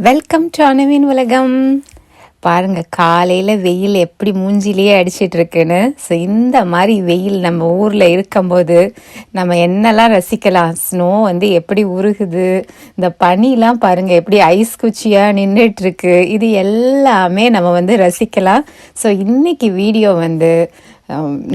Welcome to அணுவின் உலகம். பாருங்க, காலையில் வெயில் எப்படி மூஞ்சிலேயே அடிச்சிட்டு இருக்குன்னு. ஸோ இந்த மாதிரி வெயில் நம்ம ஊரில் இருக்கும்போது நம்ம என்னெல்லாம் ரசிக்கலாம். ஸ்னோ வந்து எப்படி உருகுது, இந்த பனிலாம் பாருங்கள் எப்படி ஐஸ் குச்சியாக நின்றுட்டுருக்கு. இது எல்லாமே நம்ம வந்து ரசிக்கலாம். ஸோ இன்றைக்கி வீடியோ வந்து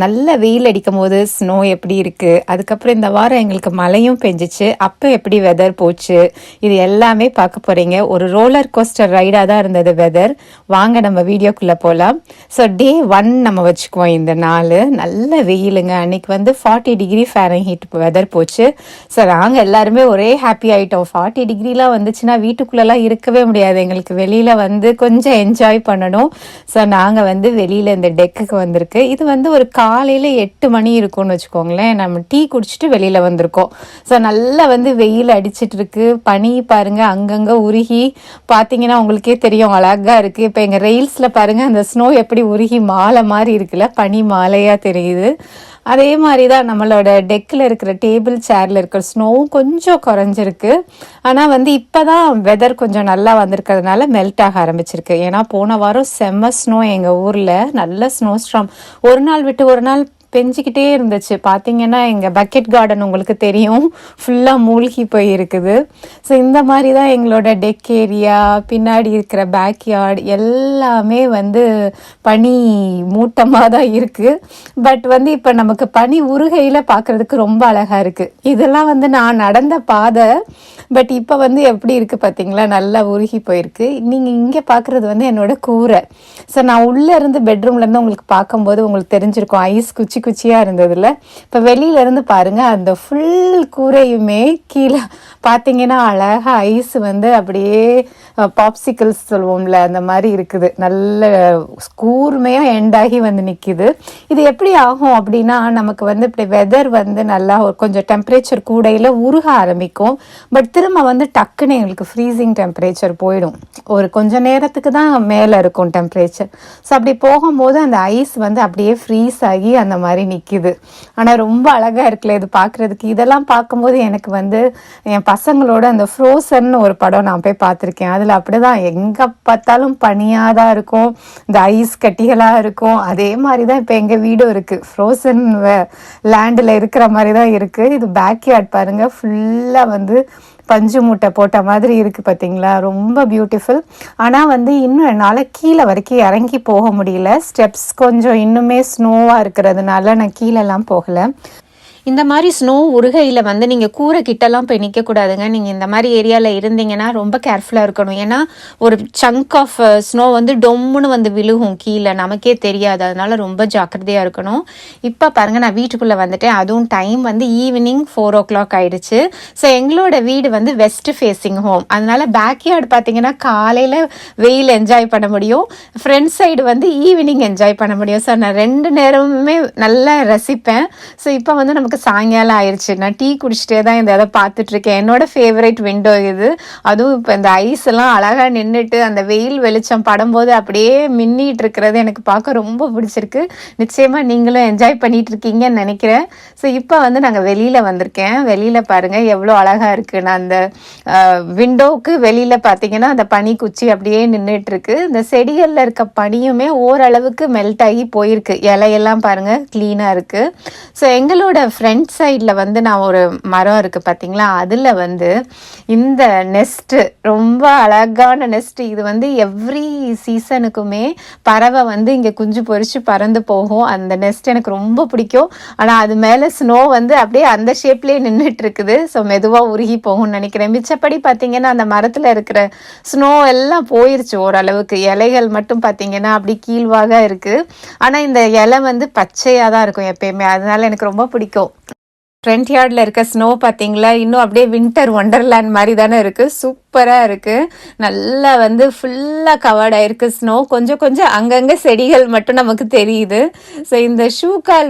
நல்ல வெயில் அடிக்கும் போது ஸ்னோ எப்படி இருக்குது, அதுக்கப்புறம் இந்த வாரம் எங்களுக்கு மழையும் பெஞ்சிச்சு, அப்போ எப்படி வெதர் போச்சு, இது எல்லாமே பார்க்க போகிறீங்க. ஒரு ரோலர் கோஸ்டர் ரைடாக தான் இருந்தது வெதர். வாங்க நம்ம வீடியோக்குள்ளே போகலாம். ஸோ டே 1 நம்ம வச்சுக்குவோம். இந்த நாள் நல்ல வெயிலுங்க. அன்றைக்கி வந்து 40 டிகிரி ஃபேரன்ஹீட் வெதர் போச்சு. ஸோ நாங்கள் எல்லாருமே ஒரே ஹாப்பி ஆகிட்டோம். 40 டிகிரிலாம் வந்துச்சுன்னா வீட்டுக்குள்ளெல்லாம் இருக்கவே முடியாது. எங்களுக்கு வெளியில் வந்து கொஞ்சம் என்ஜாய் பண்ணணும். ஸோ நாங்கள் வந்து வெளியில் இந்த டெக்குக்கு வந்திருக்கு. இது வந்து ஒரு காலையில் 8 மணி இருக்கும்னு வச்சுக்கோங்களேன். நம்ம டீ குடிச்சிட்டு வெளியில் வந்திருக்கோம். ஸோ நல்லா வந்து வெயில் அடிச்சிட்டு இருக்கு. பனி பாருங்க அங்கங்கே உருகி பார்த்தீங்கன்னா உங்களுக்கே தெரியும், அழகா இருக்குது. இப்போ எங்கள் ரெயில்ஸில் பாருங்கள் அந்த ஸ்னோ எப்படி உருகி மாலை மாதிரி இருக்குல்ல, பனி மாலையாக தெரியுது. அதே மாதிரி தான் நம்மளோட டெக்கில் இருக்கிற டேபிள் சேரில் இருக்கிற ஸ்னோவும் கொஞ்சம் குறைஞ்சிருக்கு. ஆனால் வந்து இப்போ தான் வெதர் கொஞ்சம் நல்லா வந்திருக்கிறதுனால மெல்ட் ஆக ஆரம்பிச்சிருக்கு. ஏன்னா போன வாரம் செம்ம ஸ்னோ எங்கள் ஊரில், நல்ல ஸ்னோ ஸ்ட்ராம் ஒரு நாள் விட்டு ஒரு நாள் பெஞ்சிக்கிட்டே இருந்துச்சு. பார்த்தீங்கன்னா எங்கள் பக்கெட் கார்டன் உங்களுக்கு தெரியும், ஃபுல்லாக மூழ்கி போய் இருக்குது. ஸோ இந்த மாதிரி தான் எங்களோட டெக் ஏரியா, பின்னாடி இருக்கிற பேக்யார்டு எல்லாமே வந்து பனி மூட்டமாக தான் இருக்குது. பட் வந்து இப்போ நமக்கு பனி உருகையில் பார்க்குறதுக்கு ரொம்ப அழகாக இருக்குது. இதெல்லாம் வந்து நான் நடந்த பாதை. பட் இப்போ வந்து எப்படி இருக்குது பார்த்தீங்களா, நல்லா உருகி போயிருக்கு. நீங்கள் இங்கே பார்க்குறது வந்து என்னோட கூரை. ஸோ நான் உள்ளே இருந்து பெட்ரூம்லேருந்து உங்களுக்கு பார்க்கும்போது உங்களுக்கு தெரிஞ்சிருக்கும் ஐஸ் குச்சியாக இருந்ததில்ல. இப்போ வெளியிலேருந்து பாருங்கள், அந்த ஃபுல் கூரையுமே கீழே பார்த்தீங்கன்னா அழகாக ஐஸ் வந்து அப்படியே பாப்சிக்கல்ஸ் சொல்லுவோம்ல, அந்த மாதிரி இருக்குது. நல்ல கூர்மையாக எண்டாகி வந்து நிற்கிது. இது எப்படி ஆகும் அப்படின்னா, நமக்கு வந்து இப்படி வெதர் வந்து நல்லா கொஞ்சம் டெம்பரேச்சர் கூடையில் உருக ஆரம்பிக்கும். பட் திரும்ப வந்து டக்குன்னு எங்களுக்கு ஃப்ரீசிங் டெம்பரேச்சர் போயிடும். ஒரு கொஞ்சம் நேரத்துக்கு தான் மேலே இருக்கும் டெம்பரேச்சர். ஸோ அப்படி போகும்போது அந்த ஐஸ் வந்து அப்படியே ஃப்ரீஸ் ஆகி அந்த மாதிரி நிற்கிது. ஆனால் ரொம்ப அழகாக இருக்குல்ல இது பார்க்குறதுக்கு. இதெல்லாம் பார்க்கும்போது எனக்கு வந்து என் பசங்களோட அந்த ஃப்ரோசன் ஒரு படம் நான் போய் பார்த்துருக்கேன். அதில் அப்படிதான் எங்கே பார்த்தாலும் பனியாக தான் இருக்கும், இந்த ஐஸ் கட்டிகளாக இருக்கும். அதே மாதிரி தான் இப்போ எங்கள் வீடும் இருக்குது, ஃப்ரோசன் லேண்டில் இருக்கிற மாதிரி தான் இருக்குது. இது பேக்யார்ட் பாருங்கள், ஃபுல்லாக வந்து பஞ்சு மூட்டை போட்ட மாதிரி இருக்குது பார்த்தீங்களா, ரொம்ப பியூட்டிஃபுல். ஆனால் வந்து இன்னும் என்னால் கீழே வரைக்கும் இறங்கி போக முடியல. ஸ்டெப்ஸ் கொஞ்சம் இன்னுமே ஸ்னோவாக இருக்கிறதுனால நான் கீழெல்லாம் போகலை. இந்த மாதிரி ஸ்னோ உருகையில் வந்து நீங்கள் கூரை கிட்டலாம் போய் நிற்கக்கூடாதுங்க. நீங்கள் இந்த மாதிரி ஏரியாவில் இருந்தீங்கன்னா ரொம்ப கேர்ஃபுல்லாக இருக்கணும். ஏன்னா ஒரு சங்க் ஆஃப் ஸ்னோ வந்து டொம்முன்னு வந்து விழுகும் கீழே, நமக்கே தெரியாது. அதனால ரொம்ப ஜாக்கிரதையாக இருக்கணும். இப்போ பாருங்கள், நான் வீட்டுக்குள்ளே வந்துட்டேன். அதுவும் டைம் வந்து ஈவினிங் 4 o'clock ஆயிடுச்சு. ஸோ எங்களோட வீடு வந்து வெஸ்ட் ஃபேஸிங் ஹோம். அதனால பேக்யார்டு பார்த்தீங்கன்னா காலையில் வெயில் என்ஜாய் பண்ண முடியும், ஃப்ரண்ட் சைடு வந்து ஈவினிங் என்ஜாய் பண்ண முடியும். ஸோ நான் 2 நேரமுமே நல்லா ரசிப்பேன். ஸோ இப்போ வந்து நமக்கு சாயங்காலம் ஆயிடுச்சு. நான் டீ குடிச்சிட்டே தான் இந்த இதை பார்த்துட்ருக்கேன். என்னோட ஃபேவரட் விண்டோ இது. அதுவும் இப்போ இந்த ஐஸ் எல்லாம் அழகாக நின்றுட்டு அந்த வெயில் வெளிச்சம் படும்போது அப்படியே மின்னிட்டு இருக்கிறது எனக்கு பார்க்க ரொம்ப பிடிச்சிருக்கு. நிச்சயமாக நீங்களும் என்ஜாய் பண்ணிட்டு இருக்கீங்கன்னு நினைக்கிறேன். ஸோ இப்போ வந்து நாங்கள் வெளியில் வந்திருக்கேன். வெளியில் பாருங்கள் எவ்வளோ அழகாக இருக்குது. நான் அந்த விண்டோவுக்கு வெளியில் பார்த்தீங்கன்னா அந்த பனி குச்சி அப்படியே நின்றுட்டு இருக்கு. இந்த செடிகளில் இருக்க பனியுமே ஓரளவுக்கு மெல்ட் ஆகி போயிருக்கு. இலையெல்லாம் பாருங்கள் க்ளீனாக இருக்குது. ஸோ எங்களோட ஃப்ரண்ட் சைடில் வந்து நான் ஒரு மரம் இருக்குது பார்த்தீங்களா, அதில் வந்து இந்த நெஸ்ட்டு ரொம்ப அழகான நெஸ்ட்டு. இது வந்து எவ்ரி சீசனுக்குமே பறவை வந்து இங்கே குஞ்சு பொறிச்சு பறந்து போகும். அந்த நெஸ்ட் எனக்கு ரொம்ப பிடிக்கும். ஆனால் அது மேலே ஸ்னோ வந்து அப்படியே அந்த ஷேப்லேயே நின்றுட்டு இருக்குது. ஸோ மெதுவாக உருகி போகும்னு நினைக்கிறேன். மிச்சப்படி பார்த்தீங்கன்னா அந்த மரத்தில் இருக்கிற ஸ்னோ எல்லாம் போயிருச்சு ஓரளவுக்கு. இலைகள் மட்டும் பார்த்தீங்கன்னா அப்படி கீழ்வாக இருக்குது. ஆனால் இந்த இலை வந்து பச்சையாக தான் இருக்கும் எப்பயுமே. அதனால எனக்கு ரொம்ப பிடிக்கும். ஃப்ரண்ட் யார்டில் இருக்க ஸ்னோ பார்த்தீங்களா, இன்னும் அப்படியே வின்டர் ஒண்டர்லேண்ட் மாதிரி தானே இருக்குது. சூப்பராக இருக்குது. நல்லா வந்து ஃபுல்லாக கவர்ட் ஆகிருக்கு ஸ்னோ. கொஞ்சம் கொஞ்சம் அங்கங்கே செடிகள் மட்டும் நமக்கு தெரியுது. ஸோ இந்த ஷூகால்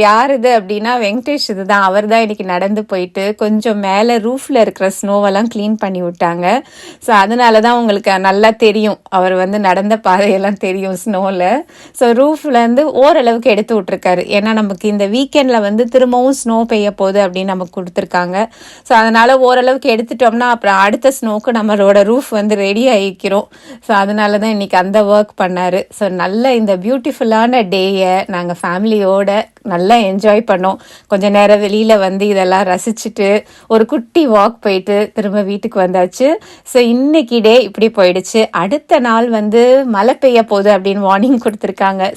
யார் இது அப்படின்னா வெங்கடேஷ் இது தான். அவர் தான் இன்றைக்கி நடந்து போயிட்டு கொஞ்சம் மேலே ரூஃபில் இருக்கிற ஸ்னோவெல்லாம் க்ளீன் பண்ணி விட்டாங்க. ஸோ அதனால தான் உங்களுக்கு நல்லா தெரியும், அவர் வந்து நடந்த பாதையெல்லாம் தெரியும் ஸ்னோவில். ஸோ ரூஃப்லேருந்து ஓரளவுக்கு எடுத்து விட்ருக்காரு. ஏன்னா நமக்கு இந்த வீக்கெண்டில் வந்து திரும்பவும் ஸ்னோ பெய்ய போகுது அப்படின்னு நமக்கு கொடுத்துருக்காங்க. ஸோ அதனால் ஓரளவுக்கு எடுத்துட்டோம்னா அப்புறம் அடுத்த ஸ்னோ ஸ்னோக்கு நம்மளோட ரூஃப் வந்து ரெடி ஆகிக்கிறோம். ஸோ அதனால தான் இன்றைக்கி அந்த ஒர்க் பண்ணார். ஸோ நல்ல இந்த பியூட்டிஃபுல்லான டேயை நாங்கள் ஃபேமிலியோட நல்லா என்ஜாய் பண்ணோம். கொஞ்சம் நேரம் வெளியில் வந்து இதெல்லாம் ரசிச்சுட்டு ஒரு குட்டி வாக் போயிட்டு திரும்ப வீட்டுக்கு வந்தாச்சு. ஸோ இன்னைக்கு டே இப்படி போயிடுச்சு. அடுத்த நாள் வந்து மழை பெய்ய போகுது அப்படின்னு வார்னிங் கொடுத்துருக்காங்க.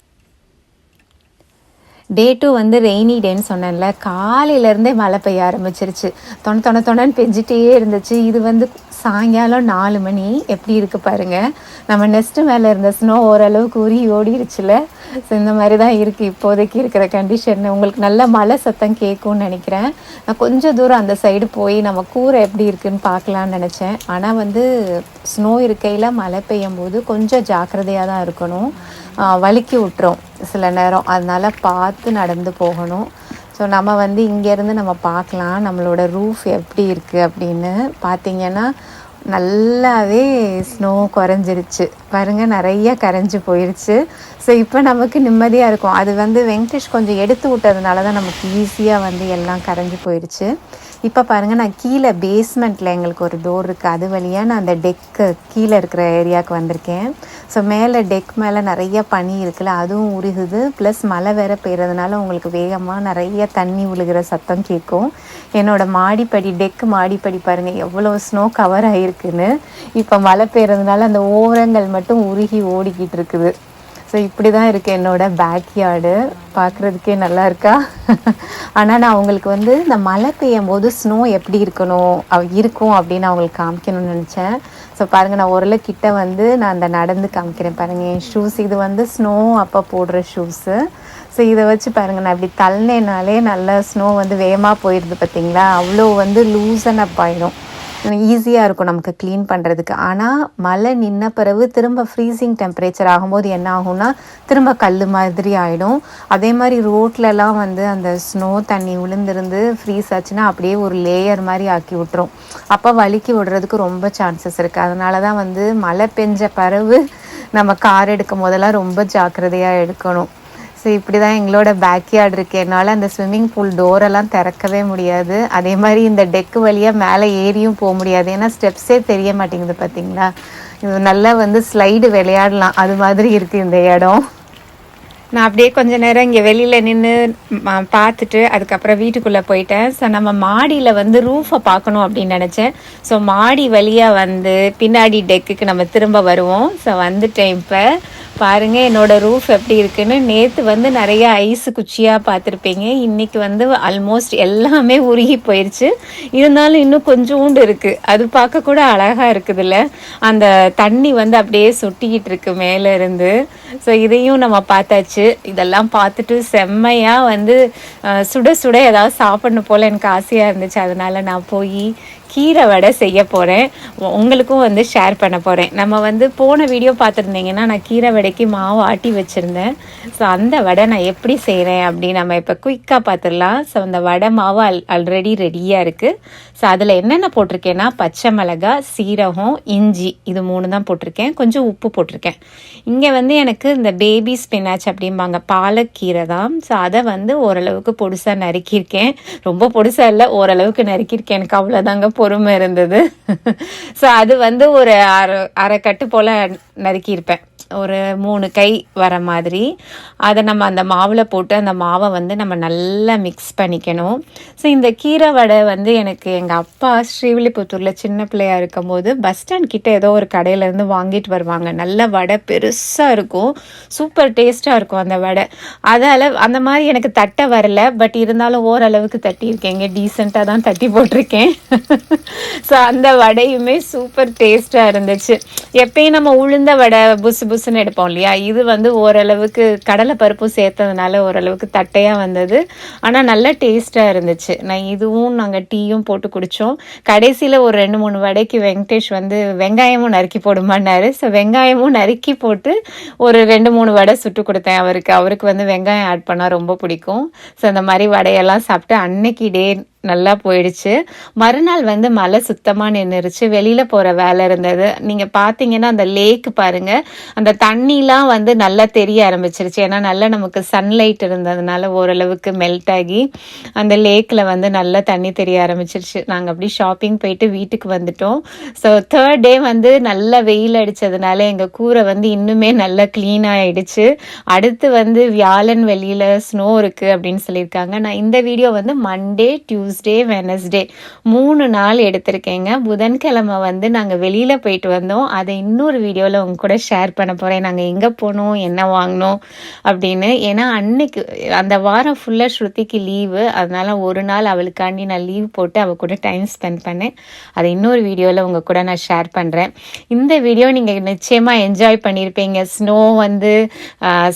டே 2 வந்து ரெய்னி டேன்னு சொன்னேன்ல, காலையிலேருந்தே மழை பெய்ய ஆரம்பிச்சிருச்சு. தொணன்னு பெஞ்சிட்டே இருந்துச்சு. இது வந்து சாயங்காலம் 4 மணி எப்படி இருக்குது பாருங்கள். நம்ம நெஸ்ட்டு மேலே இருந்த ஸ்னோ ஓரளவுக்கு உருகி ஓடிடுச்சுல. ஸோ இந்த மாதிரி தான் இருக்குது இப்போதைக்கு இருக்கிற கண்டிஷன். உங்களுக்கு நல்ல மழை சத்தம் கேட்கும்னு நினைக்கிறேன். நான் கொஞ்சம் தூரம் அந்த சைடு போய் நம்ம கூரை எப்படி இருக்குன்னு பார்க்கலான்னு நினச்சேன். ஆனால் வந்து ஸ்னோ இருக்கையில் மழை பெய்யும் போது கொஞ்சம் ஜாக்கிரதையாக தான் இருக்கணும். வழுக்கி விட்டுரும் சில நேரம், அதனால் பார்த்து நடந்து போகணும். ஸோ நம்ம வந்து இங்கேருந்து நம்ம பார்க்கலாம் நம்மளோட ரூஃப் எப்படி இருக்குது அப்படின்னு. பார்த்திங்கன்னா நல்லாவே ஸ்னோ குறைஞ்சிருச்சு பாருங்கள், நிறைய கரைஞ்சி போயிடுச்சு. ஸோ இப்போ நமக்கு நிம்மதியாக இருக்கும். அது வந்து வெங்கடேஷ் கொஞ்சம் எடுத்து விட்டதுனால தான் நமக்கு ஈஸியாக வந்து எல்லாம் கரைஞ்சி போயிடுச்சு. இப்போ பாருங்கள், நான் கீழே பேஸ்மெண்ட்டில் எங்களுக்கு ஒரு டோர் இருக்குது, அது வழியாக நான் அந்த டெக்கு கீழே இருக்கிற ஏரியாவுக்கு வந்திருக்கேன். ஸோ மேலே டெக் மேலே நிறைய பனி இருக்குல்ல, அதுவும் உருகுது. ப்ளஸ் மழை வேறு பெய்கிறதுனால உங்களுக்கு வேகமாக நிறைய தண்ணி விழுகிற சத்தம் கேட்கும். என்னோடய மாடிப்படி டெக்கு மாடிப்படி பாருங்கள் எவ்வளோ ஸ்னோ கவர் ஆகிருக்குன்னு. இப்போ மழை பெய்கிறதுனால அந்த ஓரங்கள் மட்டும் உருகி ஓடிக்கிட்டு இருக்குது. ஸோ இப்படி தான் இருக்குது என்னோடய பேக்யார்டு. பார்க்குறதுக்கே நல்லா இருக்கா? ஆனால் நான் அவங்களுக்கு வந்து இந்த மழை பெய்யும் போது ஸ்னோ எப்படி இருக்கும் அப்படின்னு அவங்களுக்கு காமிக்கணும்னு நினச்சேன். ஸோ பாருங்கள், நான் ஓரளவு கிட்ட வந்து நான் அந்த நடந்து காமிக்கிறேன் பாருங்கள். என் ஷூஸ் இது வந்து ஸ்னோ அப்போ போடுற ஷூஸு. ஸோ இதை வச்சு பாருங்கள், நான் இப்படி தள்ளினாலே நல்லா ஸ்னோ வந்து வேகமாக போயிடுது பார்த்தீங்களா. அவ்வளோ வந்து லூசன் அப் ஆகிடும், ஈஸியாக இருக்கும் நமக்கு க்ளீன் பண்ணுறதுக்கு. ஆனால் மழை நின்ன பிறகு திரும்ப ஃப்ரீசிங் டெம்பரேச்சர் ஆகும்போது என்ன ஆகும்னா திரும்ப கல் மாதிரி ஆகிடும். அதே மாதிரி ரோட்லலாம் வந்து அந்த ஸ்னோ தண்ணி விழுந்திருந்து ஃப்ரீஸ் ஆச்சுன்னா அப்படியே ஒரு லேயர் மாதிரி ஆக்கி விட்டுரும். அப்போ வழுக்கி விடுறதுக்கு ரொம்ப சான்சஸ் இருக்குது. அதனால தான் வந்து மழை பெஞ்ச பிறகு நம்ம கார் எடுக்கும் போதெல்லாம் ரொம்ப ஜாக்கிரதையாக எடுக்கணும். ஸோ இப்படி தான் எங்களோட பேக்யார்டு இருக்குது. என்னால் அந்த ஸ்விம்மிங் பூல் டோரெல்லாம் திறக்கவே முடியாது. அதே மாதிரி இந்த டெக்கு வழியாக மேலே ஏறியும் போக முடியாது, ஏன்னா ஸ்டெப்ஸே தெரிய மாட்டேங்குது பார்த்தீங்களா. இது நல்லா வந்து ஸ்லைடு விளையாடலாம், அது மாதிரி இருக்குது இந்த இடம். நான் அப்படியே கொஞ்சம் நேரம் இங்கே வெளியில் நின்று பார்த்துட்டு அதுக்கப்புறம் வீட்டுக்குள்ளே போயிட்டேன். ஸோ நம்ம மாடியில் வந்து ரூஃபை பார்க்கணும் அப்படின்னு நினச்சேன். ஸோ மாடி வழியாக வந்து பின்னாடி டெக்குக்கு நம்ம திரும்ப வருவோம். ஸோ வந்துட்டேன். இப்போ பாருங்கள் என்னோடய ரூஃப் எப்படி இருக்குன்னு. நேற்று வந்து நிறைய ஐஸு குச்சியாக பார்த்துருப்பீங்க. இன்றைக்கி வந்து ஆல்மோஸ்ட் எல்லாமே உருகி போயிடுச்சு. இருந்தாலும் இன்னும் கொஞ்சோண்டு இருக்குது, அது பார்க்க கூட அழகாக இருக்குதுல்ல. அந்த தண்ணி வந்து அப்படியே சொட்டிக்கிட்டு இருக்கு மேலே இருந்து. ஸோ இதையும் நம்ம பார்த்தாச்சு. இதெல்லாம் பார்த்துட்டு செம்மையாக வந்து சுட சுட ஏதாவது சாப்பிடணும் போல் எனக்கு ஆசையாக இருந்துச்சு. அதனால் நான் போய் கீரை வடை செய்ய போகிறேன், உங்களுக்கும் வந்து ஷேர் பண்ண போகிறேன். நம்ம வந்து போன வீடியோ பார்த்துருந்தீங்கன்னா நான் கீரை வடைக்கு மாவு ஆட்டி வச்சுருந்தேன். ஸோ அந்த வடை நான் எப்படி செய்கிறேன் அப்படின்னு நம்ம இப்போ குயிக்காக பார்த்துடலாம். ஸோ அந்த வடை மாவு ஆல்ரெடி ரெடியாக இருக்குது. ஸோ அதில் என்னென்ன போட்டிருக்கேன்னா பச்சை மிளகாய், சீரகம், இஞ்சி, இது 3 தான் போட்டிருக்கேன். கொஞ்சம் உப்பு போட்டிருக்கேன். இங்கே வந்து எனக்கு இந்த பேபி ஸ்பினாச் அப்படிம்பாங்க, பாலக்கீரை தான். ஸோ அதை வந்து ஓரளவுக்கு பொடுசாக நறுக்கியிருக்கேன். ரொம்ப பொடுசாக இல்லை, ஓரளவுக்கு நறுக்கியிருக்கேன். எனக்கு அவ்வளோதாங்க பொறுமை இருந்தது. ஸோ அது வந்து ஒரு அரை கட்டு போல் நறுக்கியிருப்பேன், ஒரு 3 கை வர மாதிரி. அதை நம்ம அந்த மாவில் போட்டு அந்த மாவை வந்து நம்ம நல்லா மிக்ஸ் பண்ணிக்கணும். ஸோ இந்த கீரை வடை வந்து எனக்கு எங்கள் அப்பா ஸ்ரீவில்லிபுத்தூரில் சின்ன பிள்ளையாக இருக்கும்போது பஸ் ஸ்டாண்ட் கிட்டே ஏதோ ஒரு கடையிலேருந்து வாங்கிட்டு வருவாங்க. நல்ல வடை பெருசாக இருக்கும், சூப்பர் டேஸ்ட்டாக இருக்கும் அந்த வடை. அதால் அந்த மாதிரி எனக்கு தட்டை வரல, பட் இருந்தாலும் ஓரளவுக்கு தட்டியிருக்கேங்க, டீசெண்டாக தான் தட்டி போட்டிருக்கேன். ஸோ அந்த வடையுமே சூப்பர் டேஸ்ட்டாக இருந்துச்சு. எப்பயும் நம்ம உளுந்த வடை புசு புசுன்னு எடுப்போம் இல்லையா, இது வந்து ஓரளவுக்கு கடலை பருப்பும் சேர்த்ததுனால ஓரளவுக்கு தட்டையாக வந்தது. ஆனால் நல்ல டேஸ்ட்டாக இருந்துச்சு. இதுவும் நாங்கள் டீயும் போட்டு குடித்தோம். கடைசியில் ஒரு 2-3 வடைக்கு வெங்கடேஷ் வந்து வெங்காயமும் நறுக்கி போடுமான்னாரு. ஸோ வெங்காயமும் நறுக்கி போட்டு ஒரு 2-3 வடை சுட்டு கொடுத்தேன் அவருக்கு. அவருக்கு வந்து வெங்காயம் ஆட் பண்ணால் ரொம்ப பிடிக்கும். ஸோ அந்த மாதிரி வடையெல்லாம் சாப்பிட்டு அன்னைக்கு டே நல்லா போயிடுச்சு. மறுநாள் வந்து மழை சுத்தமாக நின்றுருச்சு. வெளியில் போகிற வேலை இருந்தது. நீங்கள் பார்த்தீங்கன்னா அந்த லேக் பாருங்கள், அந்த தண்ணிலாம் வந்து நல்லா தெரிய ஆரம்பிச்சிருச்சு. ஏன்னா நல்லா நமக்கு சன்லைட் இருந்ததுனால ஓரளவுக்கு மெல்ட் ஆகி அந்த லேக்கில் வந்து நல்லா தண்ணி தெரிய ஆரம்பிச்சிருச்சு. நாங்கள் அப்படி ஷாப்பிங் போயிட்டு வீட்டுக்கு வந்துட்டோம். ஸோ 3rd டே வந்து நல்லா வெயில் அடித்ததுனால எங்கள் கூரை வந்து இன்னுமே நல்லா க்ளீனாக ஆயிடுச்சு. அடுத்து வந்து வியாழன் வெளியில் ஸ்னோ இருக்குது அப்படின்னு சொல்லியிருக்காங்க. நான் இந்த வீடியோ வந்து மண்டே, டியூஸ்டே, வெனஸ்டே 3 நாள் எடுத்திருக்கேங்க. புதன்கிழமை வந்து நாங்கள் வெளியில் போயிட்டு வந்தோம். அதை இன்னொரு வீடியோவில் உங்க கூட ஷேர் பண்ண போகிறேன். நாங்கள் எங்கே போனோம், என்ன வாங்கினோம் அப்படின்னு. ஏன்னா அன்னைக்கு அந்த வாரம் ஃபுல்லாக ஸ்ருதிக்கு லீவு, அதனால ஒரு நாள் அவளுக்காண்டி நான் லீவ் போட்டு அவள் கூட டைம் ஸ்பெண்ட் பண்ணேன். அதை இன்னொரு வீடியோவில் உங்க கூட நான் ஷேர் பண்ணுறேன். இந்த வீடியோ நீங்கள் நிச்சயமாக என்ஜாய் பண்ணியிருப்பீங்க. ஸ்னோ வந்து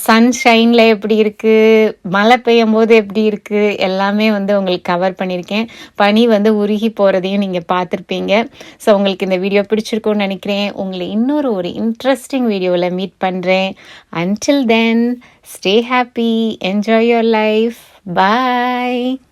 சன்ஷைனில் எப்படி இருக்குது, மழை பெய்யும் போது எப்படி இருக்குது, எல்லாமே வந்து உங்களுக்கு கவர் பண்ணியிருக்கேன். பனி வந்து உருகி போகிறதையும் நீங்கள் பார்த்துருப்பீங்க. ஸோ உங்களுக்கு இந்த வீடியோ பிடிச்சிருக்கும்னு நினைக்கிறேன். உங்களை இன்னொரு ஒரு இன்ட்ரெஸ்டிங் வீடியோவில் மீட் பண்ணுறேன். Until then, stay happy, enjoy your life. Bye.